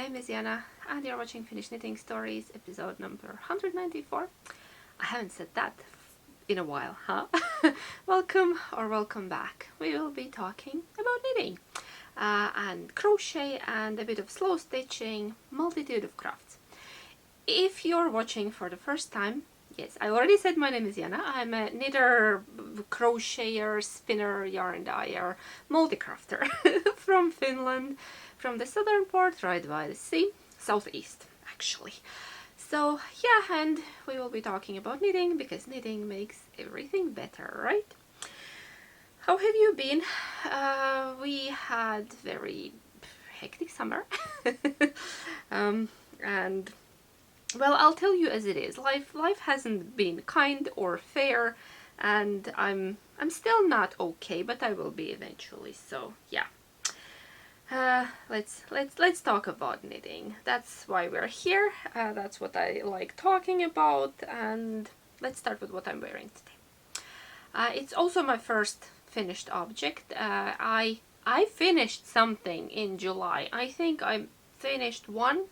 name is Yana and you're watching Finnish Knitting Stories, episode number 194. I haven't said that in a while, huh? Welcome or welcome back. We will be talking about knitting and crochet and a bit of slow stitching, multitude of crafts. If you're watching for the first time, yes, I already said my name is Yana. I'm a knitter, crocheter, spinner, yarn dyer, multi-crafter from Finland, from the southern part right by the sea, southeast actually. So yeah, and we will be talking about knitting because knitting makes everything better, right? How have you been? We had very hectic summer and well, I'll tell you as it is. Life hasn't been kind or fair, and I'm still not okay, but I will be eventually. So yeah, let's talk about knitting. That's why we're here. That's what I like talking about, and let's start with what I'm wearing today. It's also my first finished object. I finished something in July. I think I finished one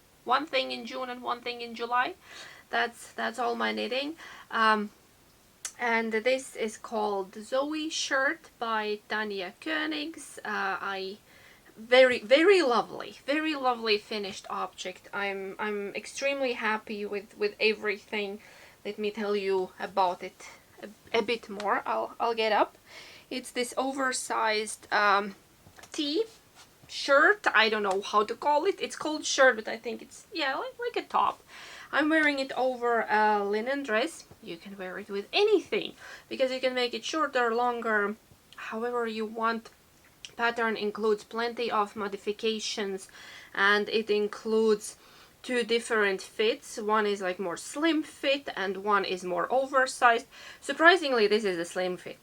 thing in June and one thing in July. That's all my knitting. And this is called ZOE Shirt by Tanya Koenigs. Very lovely finished object. I'm extremely happy with everything. Let me tell you about it a bit more. I'll get up. It's this oversized tee shirt. I don't know how to call it. It's called shirt, but I think it's, yeah, like a top. I'm wearing it over a linen dress. You can wear it with anything because you can make it shorter, longer, however you want. Pattern includes plenty of modifications, and it includes two different fits. One is like more slim fit and one is more oversized. Surprisingly, this is a slim fit.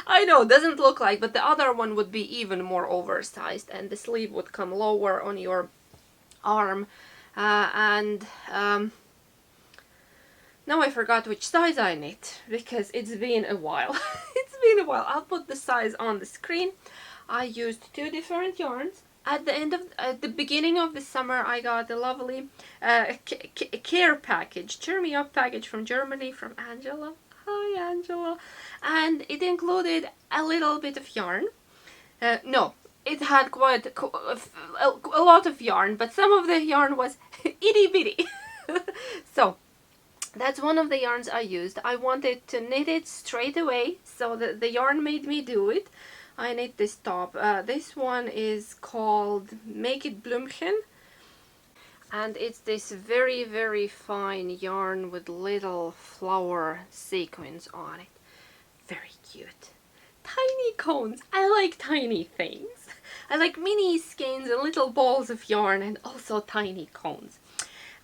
I know, doesn't look like, but the other one would be even more oversized and the sleeve would come lower on your arm. Now I forgot which size I knit because it's been a while. It's been a while. I'll put the size on the screen. I used two different yarns. At the beginning of the summer, I got a lovely care package, cheer me up package from Germany, from Angela. Hi Angela. And it included a little bit of yarn. No, it had quite a lot of yarn, but some of the yarn was itty bitty. So that's one of the yarns I used. I wanted to knit it straight away, so the yarn made me do it. I knit this top. This one is called Make It Blümchen, and it's this very fine yarn with little flower sequins on it. Very cute. Tiny cones. I like tiny things. I like mini skeins and little balls of yarn and also tiny cones.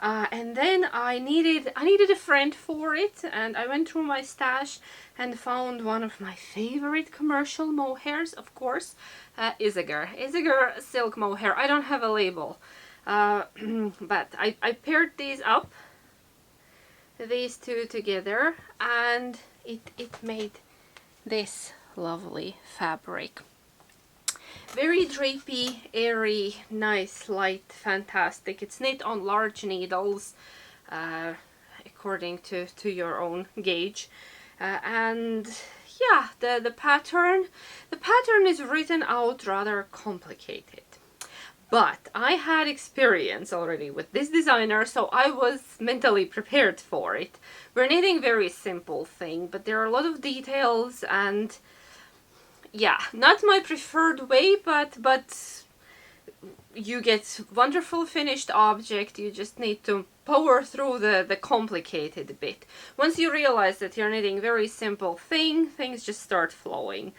And then I needed a friend for it, and I went through my stash and found one of my favorite commercial mohairs, of course, Isager silk mohair. I don't have a label, but I paired these up, these two together, and it made this lovely fabric. Very drapey, airy, nice, light, fantastic. It's knit on large needles, according to your own gauge. And yeah, the pattern is written out rather complicated. But I had experience already with this designer, so I was mentally prepared for it. We're knitting very simple thing, but there are a lot of details, and yeah, not my preferred way, but you get wonderful finished object. You just need to power through the complicated bit. Once you realize that you're knitting very simple things just start flowing.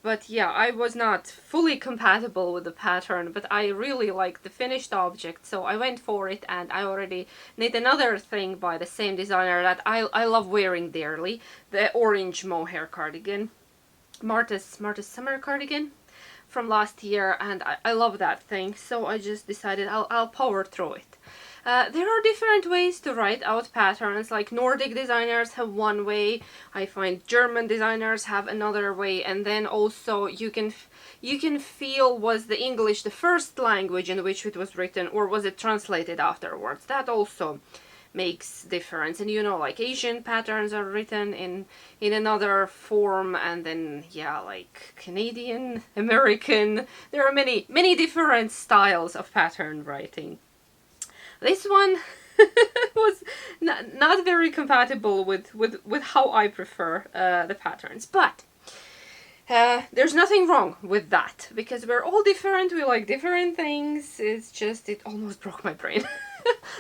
But yeah, I was not fully compatible with the pattern, but I really liked the finished object, so I went for it, and I already knit another thing by the same designer that I love wearing dearly, the orange mohair cardigan. Marta's summer cardigan from last year, and I love that thing, so I just decided I'll power through it. There are different ways to write out patterns, like Nordic designers have one way, I find German designers have another way, and then also you can feel, was the English the first language in which it was written, or was it translated afterwards. That also makes difference. And you know, like Asian patterns are written in another form, and then yeah, like Canadian, American, there are many different styles of pattern writing. This one was not very compatible with how I prefer the patterns, but there's nothing wrong with that, because we're all different, we like different things. It's just, it almost broke my brain.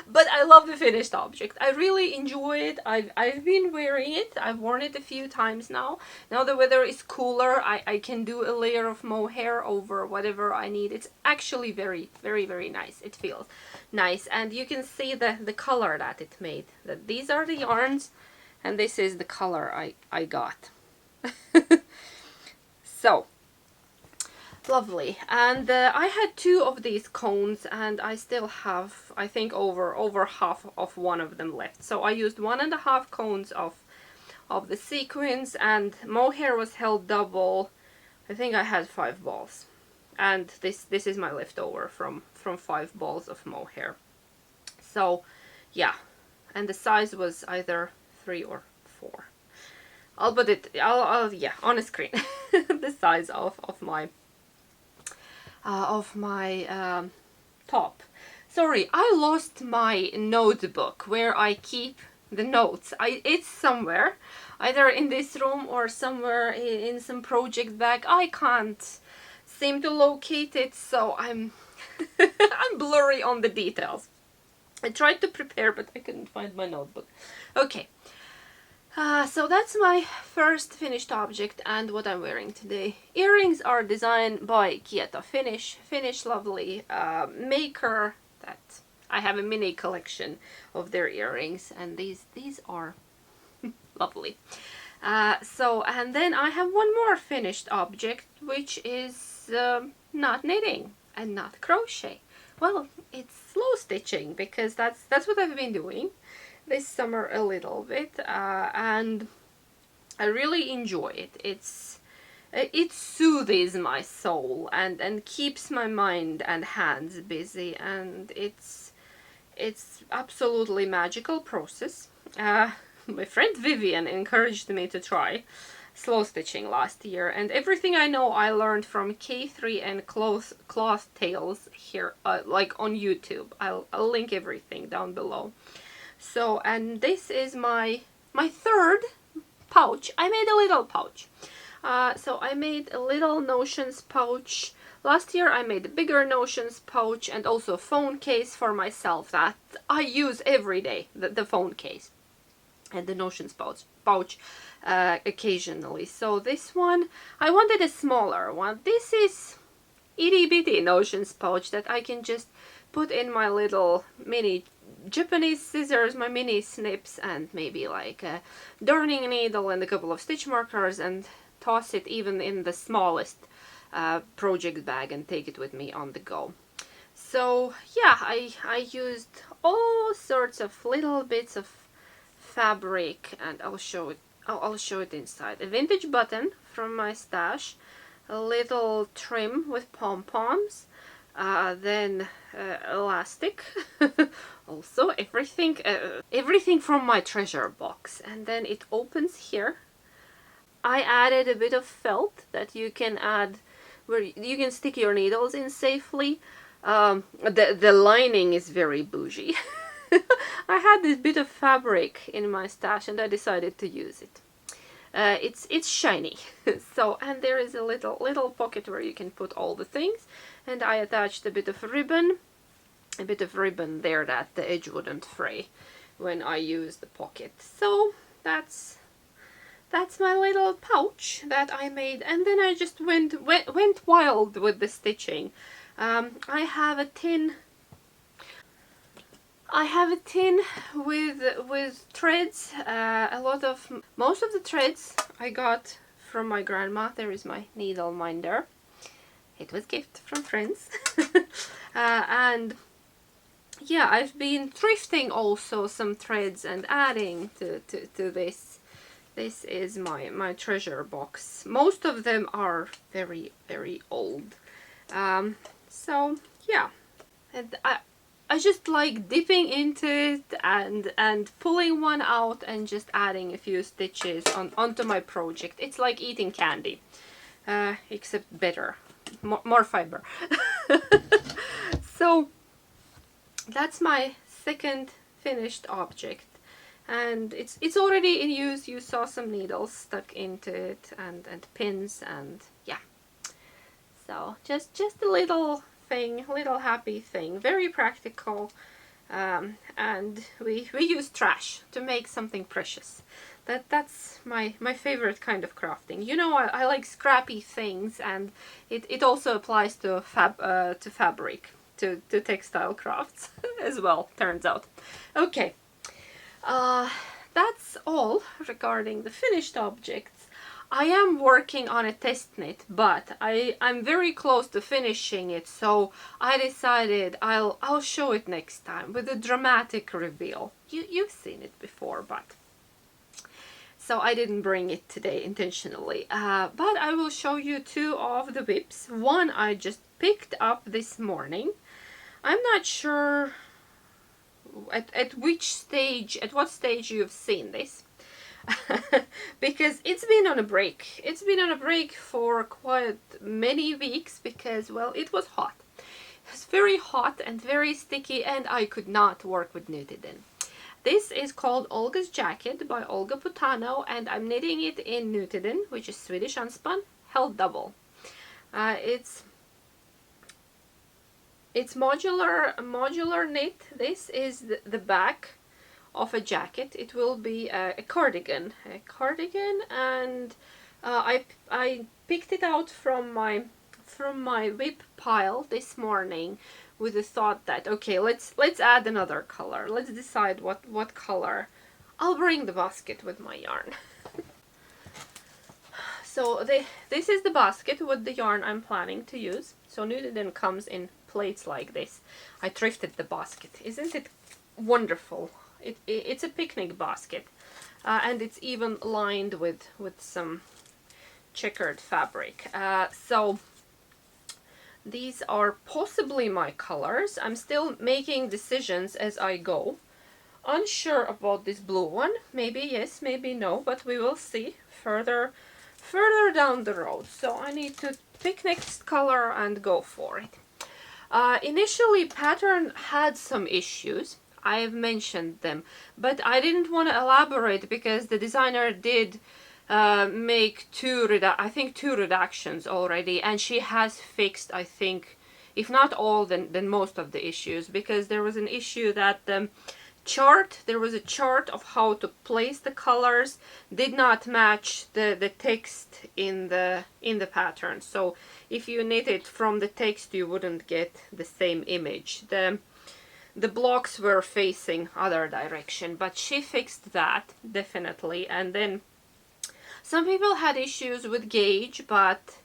But I love the finished object. I really enjoy it. I've been wearing it. I've worn it a few times now. Now the weather is cooler, I can do a layer of mohair over whatever I need. It's actually very nice. It feels nice, and you can see the color that it made. That these are the yarns, and this is the color I got. So lovely. And I had 2 of these cones, and I still have, I think, over half of one of them left. So I used 1.5 cones of the sequins, and mohair was held double. I think I had 5 balls, and this is my leftover from 5 balls of mohair. So yeah, and the size was either 3 or 4. I'll put it, yeah, on a screen. The size of my top. Sorry, I lost my notebook where I keep the notes. It's somewhere, either in this room or somewhere in some project bag. I can't seem to locate it, so I'm I'm blurry on the details. I tried to prepare, but I couldn't find my notebook. Okay. So that's my first finished object and what I'm wearing today. Earrings are designed by Kieta Finnish lovely maker. That I have a mini collection of their earrings, and these are lovely. And then I have one more finished object, which is not knitting and not crochet. Well, it's slow stitching, because that's what I've been doing this summer a little bit, and I really enjoy it. It soothes my soul and keeps my mind and hands busy, and it's absolutely magical process. My friend Vivian encouraged me to try slow stitching last year, and everything I know I learned from K3 and Cloth Tales here, like on YouTube. I'll link everything down below. So, and this is my third pouch. I made a little pouch. So I made a little notions pouch. Last year I made a bigger notions pouch, and also a phone case for myself that I use every day, the phone case. And the notions pouch occasionally. So this one, I wanted a smaller one. This is itty bitty notions pouch that I can just put in my little mini Japanese scissors, my mini snips, and maybe like a darning needle and a couple of stitch markers, and toss it even in the smallest project bag and take it with me on the go. So yeah, I used all sorts of little bits of fabric, and I'll show it inside. A vintage button from my stash, a little trim with pom-poms, then elastic, also everything from my treasure box. And then it opens here. I added a bit of felt that you can add where you can stick your needles in safely. The lining is very bougie. I had this bit of fabric in my stash, and I decided to use it. It's shiny. So, and there is a little pocket where you can put all the things, and I attached a bit of ribbon there that the edge wouldn't fray when I use the pocket. So that's my little pouch that I made, and then I just went wild with the stitching. I have a tin with threads. Most of the threads I got from my grandma. There is my needle minder. It was gift from friends. And yeah, I've been thrifting also some threads and adding to this. This is my treasure box. Most of them are very, very old. So yeah, and I just like dipping into it and pulling one out and just adding a few stitches onto my project. It's like eating candy, except better, more fiber. So that's my second finished object, and it's already in use. You saw some needles stuck into it and pins, and yeah. So just a little thing, little happy thing, very practical. And we use trash to make something precious. That's my favorite kind of crafting. You know, I like scrappy things, and it also applies to fabric, to textile crafts as well, turns out. Okay, that's all regarding the finished objects. I am working on a test knit, but I'm very close to finishing it, so I decided I'll show it next time with a dramatic reveal. You've seen it before, but so I didn't bring it today intentionally. But I will show you two of the whips. One I just picked up this morning. I'm not sure at what stage you've seen this. Because it's been on a break. It's been on a break for quite many weeks because, well, it was hot. It was very hot and very sticky, and I could not work with knitted in. This is called Olga's Jacket by Olga Putano, and I'm knitting it in Nutiden, which is Swedish unspun, held double. It's modular knit. This is the back of a jacket. It will be a cardigan, and I picked it out from my whip pile this morning with the thought that, okay, let's add another color. Let's decide what color. I'll bring the basket with my yarn. So this is the basket with the yarn I'm planning to use. So Nutiden comes in plates like this. I thrifted the basket. Isn't it wonderful? It's a picnic basket, and it's even lined with some checkered fabric. So these are possibly my colors. I'm still making decisions as I go. Unsure about this blue one. Maybe yes, maybe no, but we will see further down the road. So I need to pick next color and go for it. Initially, pattern had some issues. I've mentioned them, but I didn't want to elaborate because the designer did make two reductions already, and she has fixed, I think, if not all, then most of the issues, because there was an issue that there was a chart of how to place the colors did not match the text in the pattern. So if you knit it from the text, you wouldn't get the same image. The blocks were facing other direction, but she fixed that definitely. And then some people had issues with gauge, but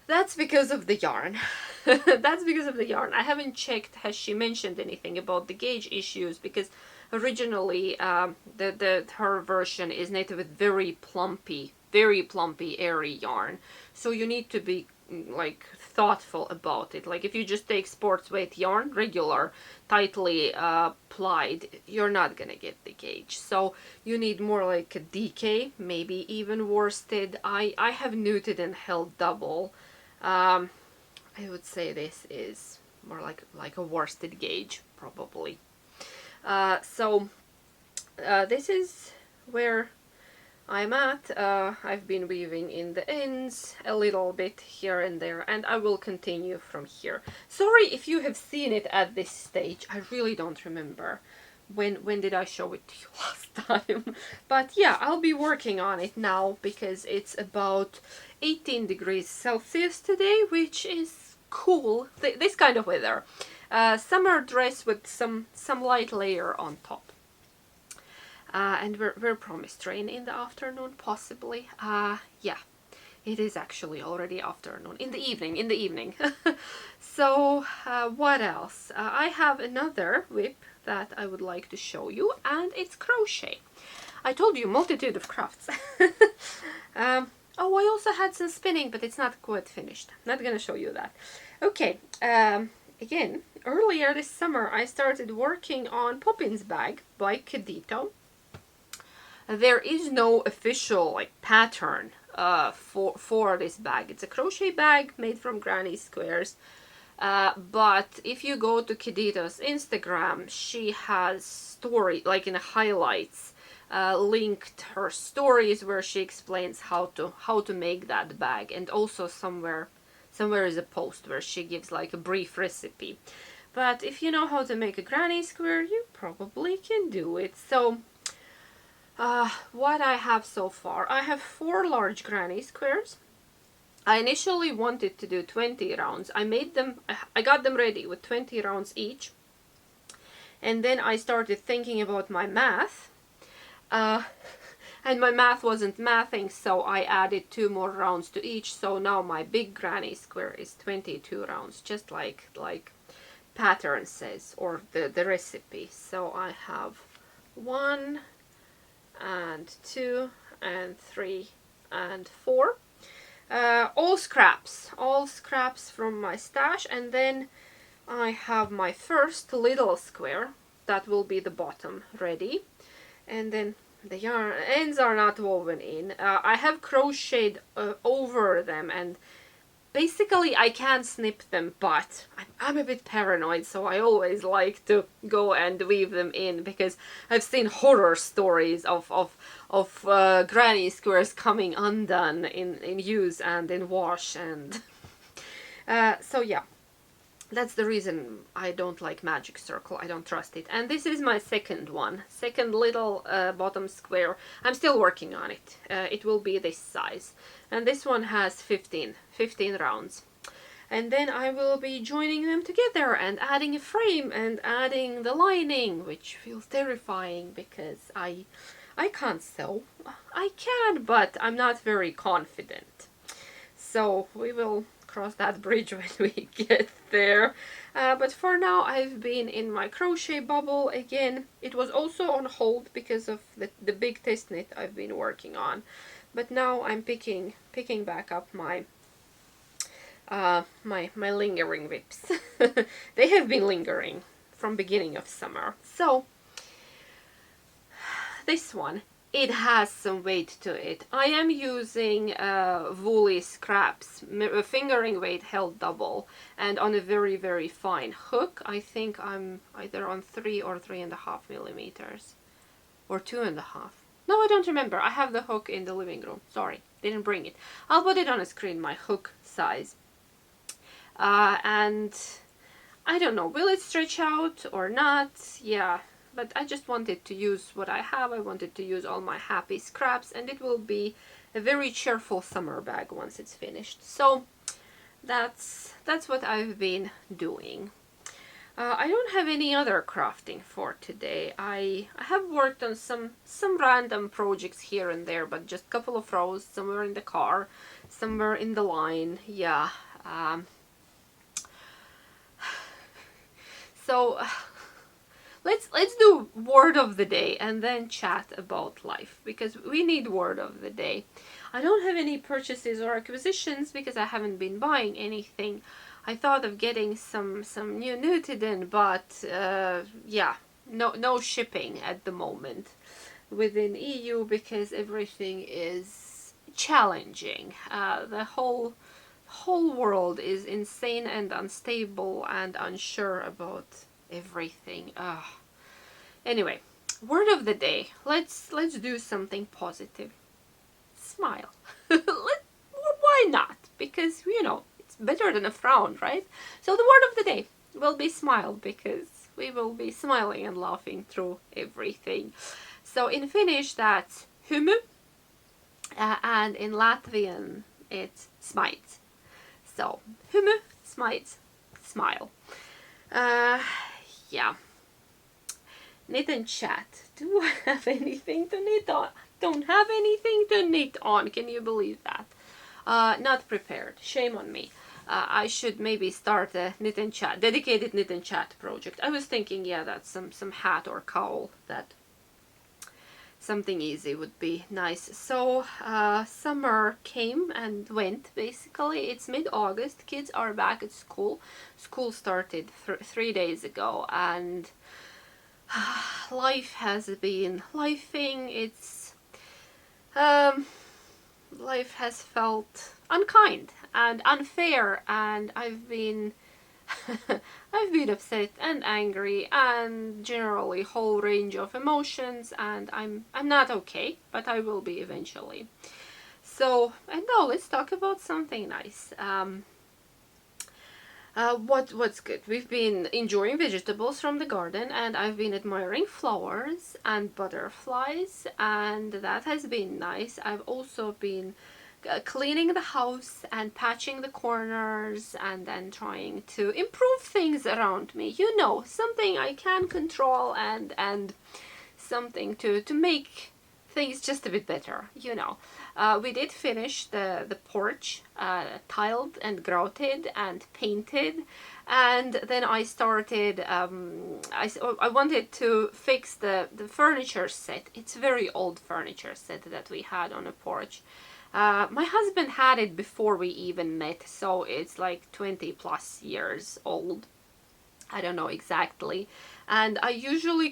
that's because of the yarn. That's because of the yarn. I haven't checked, has she mentioned anything about the gauge issues, because originally her version is knitted with very plumpy, airy yarn. So you need to be like thoughtful about it. Like if you just take sports weight yarn, regular, tightly plied, you're not gonna get the gauge. So you need more like a DK, maybe even worsted. I have knitted and held double. I would say this is more like a worsted gauge, probably. So this is where I'm at. I've been weaving in the ends a little bit here and there, and I will continue from here. Sorry if you have seen it at this stage. I really don't remember when did I show it to you last time. But yeah, I'll be working on it now because it's about 18 degrees Celsius today, which is cool. This kind of weather. Summer dress with some light layer on top. And we're promised rain in the afternoon, possibly. Yeah, It is actually already afternoon, in the evening. So what else? I have another whip that I would like to show you, and it's crochet. I told you, multitude of crafts. Oh, I also had some spinning, but it's not quite finished. Not gonna show you that. Okay, again, earlier this summer I started working on Poppins Bag by Cadito. There is no official like pattern for this bag. It's a crochet bag made from granny squares. But if you go to Cadito's Instagram, she has story, like in the highlights, linked her stories where she explains how to make that bag, and also somewhere is a post where she gives like a brief recipe. But if you know how to make a granny square, you probably can do it. So what I have so far, I have 4 large granny squares. I initially wanted to do 20 rounds. I got them ready with 20 rounds each. And then I started thinking about my math. And my math wasn't mathing, so I added 2 more rounds to each. So now my big granny square is 22 rounds, just like pattern says, or the recipe. So I have 1 and 2 and 3 and 4. All scraps from my stash, and then I have my first little square that will be the bottom ready, and then the yarn ends are not woven in. I have crocheted over them, and basically I can snip them, but I'm a bit paranoid, so I always like to go and weave them in, because I've seen horror stories of granny squares coming undone in use and in wash, and so yeah. That's the reason I don't like Magic Circle. I don't trust it. And this is my second little bottom square. I'm still working on it. It will be this size. And this one has 15 rounds. And then I will be joining them together and adding a frame and adding the lining, which feels terrifying because I can't sew. I can, but I'm not very confident. So we will cross that bridge when we get there. But for now I've been in my crochet bubble again. It was also on hold because of the big test knit I've been working on. But now I'm picking back up my my lingering whips. They have been lingering from beginning of summer. So this one, it has some weight to it. I am using woolly scraps, fingering weight held double, and on a very fine hook. I think I'm either on 3 or 3.5 millimeters, or 2.5. No, I don't remember. I have the hook in the living room. Sorry, didn't bring it. I'll put it on a screen, my hook size. And I don't know, will it stretch out or not? Yeah. But I just wanted to use what I have. I wanted to use all my happy scraps, and it will be a very cheerful summer bag once it's finished. So that's what I've been doing. I don't have any other crafting for today. I have worked on some random projects here and there, but just a couple of rows, somewhere in the car, somewhere in the line. Yeah. So let's do word of the day and then chat about life, because we need word of the day. I don't have any purchases or acquisitions because I haven't been buying anything. I thought of getting some new knitted in, but yeah, no shipping at the moment within EU because everything is challenging. The whole world is insane and unstable and unsure about everything. Anyway, word of the day. Let's do something positive. Smile. Why not? Because, you know, it's better than a frown, right? So the word of the day will be smile, because we will be smiling and laughing through everything. So in Finnish that's hymy, and in Latvian it's smite. So hymy, smite, smile. Yeah. Knit and chat. Do I have anything to knit on? Don't have anything to knit on. Can you believe that? Not prepared. Shame on me. I should maybe start a knit and chat, dedicated knit and chat project. I was thinking, yeah, that's some hat or cowl, that something easy would be nice. So summer came and went, basically. It's mid-August, kids are back at school. School started 3 days ago, and life has been lifing. It's life has felt unkind and unfair, and I've been I've been upset and angry and generally whole range of emotions, and I'm not okay, but I will be eventually. So, and now let's talk about something nice. What's good? We've been enjoying vegetables from the garden, and I've been admiring flowers and butterflies, and that has been nice. I've also been cleaning the house and patching the corners, and then trying to improve things around me. You know, something I can control, and something to make things just a bit better, you know. We did finish the porch, tiled and grouted and painted, and then I started, I wanted to fix the furniture set. It's a very old furniture set that we had on a porch. My husband had it before we even met, so it's like 20 plus years old. I don't know exactly. And I usually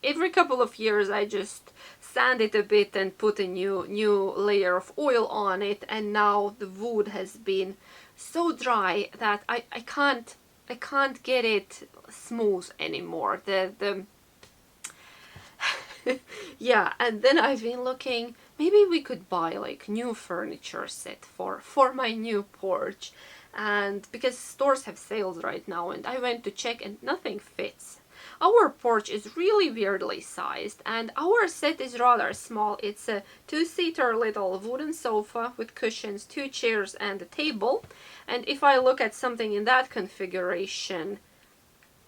every couple of years I just sand it a bit and put a new layer of oil on it, and now the wood has been so dry that I can't get it smooth anymore. The yeah, and then I've been looking, maybe we could buy like new furniture set for my new porch, and because stores have sales right now, and I went to check and nothing fits. Our porch is really weirdly sized, and our set is rather small. It's a two-seater little wooden sofa with cushions, 2 chairs and a table, and if I look at something in that configuration,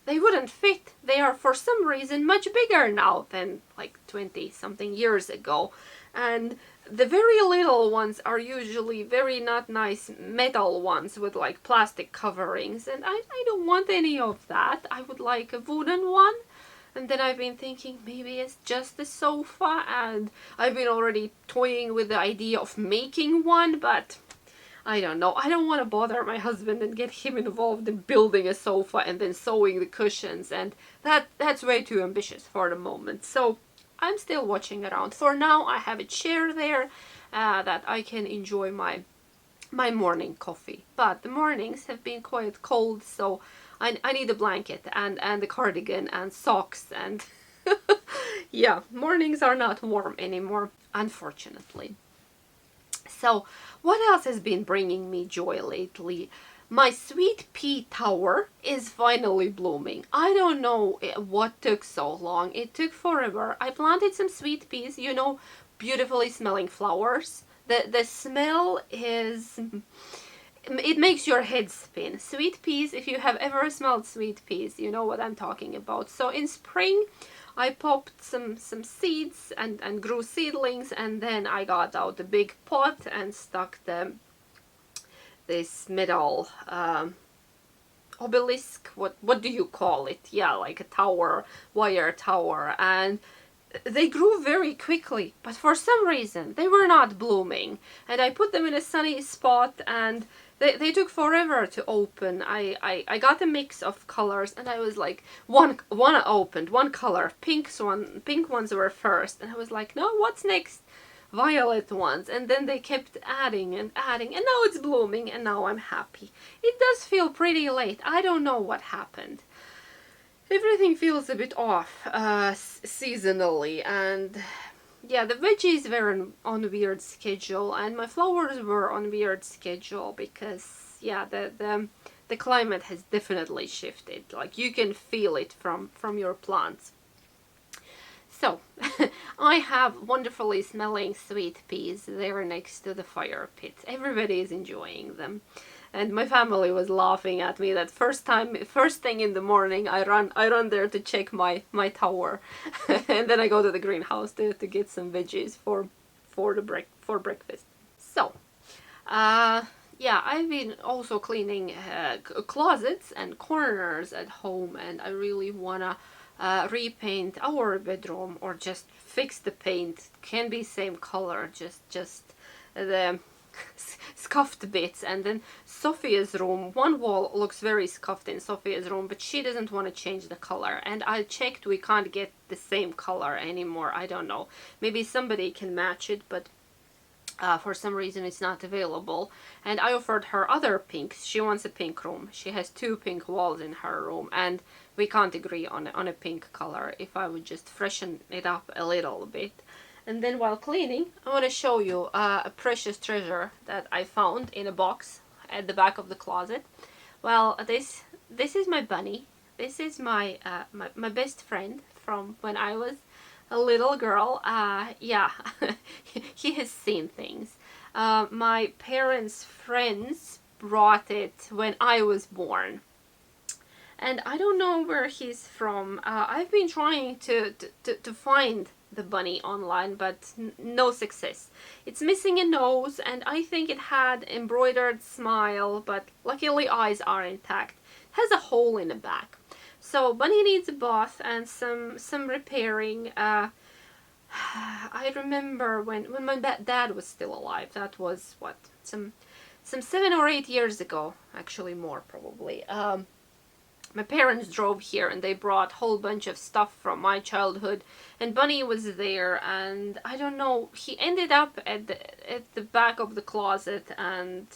they wouldn't fit. They are for some reason much bigger now than like 20 something years ago, and the very little ones are usually very not nice metal ones with like plastic coverings, and I don't want any of that. I would like a wooden one. And then I've been thinking maybe it's just a sofa, and I've been already toying with the idea of making one, but I don't know. I don't want to bother my husband and get him involved in building a sofa and then sewing the cushions, and that's way too ambitious for the moment. So I'm still watching around. For now, I have a chair there that I can enjoy my morning coffee. But the mornings have been quite cold, so I need a blanket and a cardigan and socks, and yeah, mornings are not warm anymore, unfortunately. So, what else has been bringing me joy lately? My sweet pea tower is finally blooming. I don't know what took so long. It took forever. I planted some sweet peas, you know, beautifully smelling flowers. The smell is... it makes your head spin. Sweet peas, if you have ever smelled sweet peas, you know what I'm talking about. So in spring, I popped some seeds and grew seedlings, and then I got out a big pot and stuck this metal obelisk, what do you call it? Yeah, like a tower, wire tower, and they grew very quickly, but for some reason they were not blooming, and I put them in a sunny spot, and they took forever to open. I got a mix of colors, and I was like, one opened, one color, pink ones were first, and I was like, no, what's next? Violet ones, and then they kept adding and adding, and now it's blooming, and now I'm happy. It does feel pretty late. I don't know what happened. Everything feels a bit off seasonally, and yeah, the veggies were on a weird schedule, and my flowers were on a weird schedule because yeah, the climate has definitely shifted. Like, you can feel it from your plants. So, I have wonderfully smelling sweet peas there next to the fire pit. Everybody is enjoying them. And my family was laughing at me that first thing in the morning, I run there to check my tower. And then I go to the greenhouse to get some veggies for breakfast. So, Yeah, I've been also cleaning closets and corners at home, and I really wanna repaint our bedroom or just fix the paint. Can be same color, just the scuffed bits. And then Sophia's room, one wall looks very scuffed in Sophia's room, but she doesn't want to change the color, and I checked, we can't get the same color anymore. I don't know, maybe somebody can match it, but for some reason it's not available. And I offered her other pinks. She wants a pink room. She has 2 pink walls in her room, and we can't agree on a pink color. If I would just freshen it up a little bit. And then while cleaning, I want to show you a precious treasure that I found in a box at the back of the closet. Well, this is my bunny. This is my my best friend from when I was a little girl. Yeah, he has seen things. My parents' friends brought it when I was born, and I don't know where he's from. I've been trying to find the bunny online, but no success. It's missing a nose, and I think it had embroidered smile, but luckily eyes are intact. It has a hole in the back. So bunny needs a bath and some repairing. I remember when my dad was still alive. That was what, some 7 or 8 years ago, actually more probably. My parents drove here and they brought a whole bunch of stuff from my childhood, and Bunny was there, and I don't know, he ended up at the back of the closet and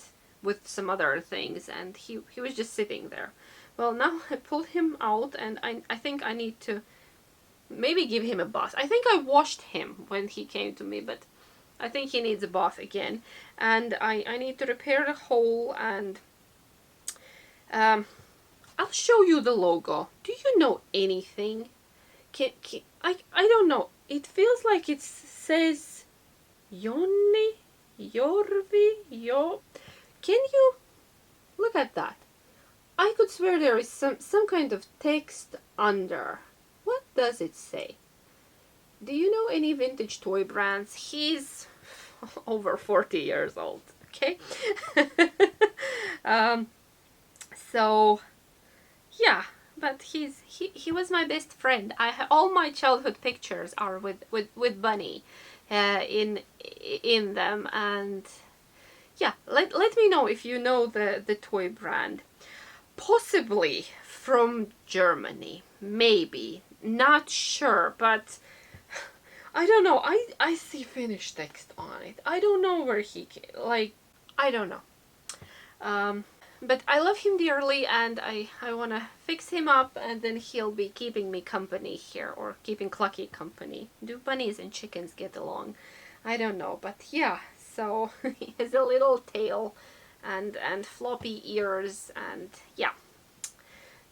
with some other things, and he was just sitting there. Well, now I pulled him out, and I think I need to maybe give him a bath. I think I washed him when he came to me, but I think he needs a bath again, and I need to repair the hole, and I'll show you the logo. Do you know anything? I don't know. It feels like it says Jonni, Jorvi, Jo. Can you look at that? I could swear there is some kind of text under. What does it say? Do you know any vintage toy brands? He's over 40 years old, okay? So yeah, but he was my best friend. All my childhood pictures are with Bunny in them, and yeah, let me know if you know the toy brand. Possibly from Germany, maybe, not sure, but I don't know. I see Finnish text on it. I don't know where he came, like, I don't know. But I love him dearly, and I want to fix him up, and then he'll be keeping me company here, or keeping Clucky company. Do bunnies and chickens get along? I don't know, but yeah, so he has a little tail and floppy ears, and yeah.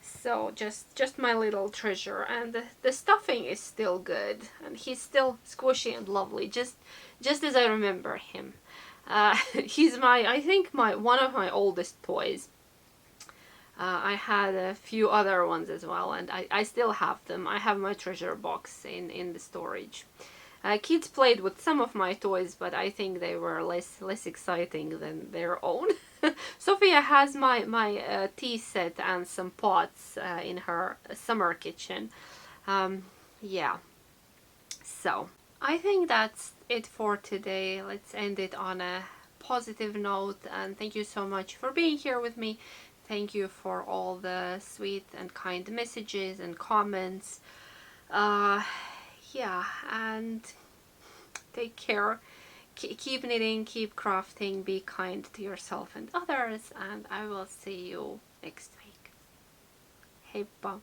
So just my little treasure, and the stuffing is still good, and he's still squishy and lovely, just as I remember him. He's I think one of my oldest toys. I had a few other ones as well, and I still have them. I have my treasure box in the storage. Kids played with some of my toys, but I think they were less exciting than their own. Sophia has my tea set and some pots in her summer kitchen. Yeah, so I think that's it for today. Let's end it on a positive note, and thank you so much for being here with me. Thank you for all the sweet and kind messages and comments. Yeah, and take care. Keep knitting, keep crafting, be kind to yourself and others, and I will see you next week. Heippa!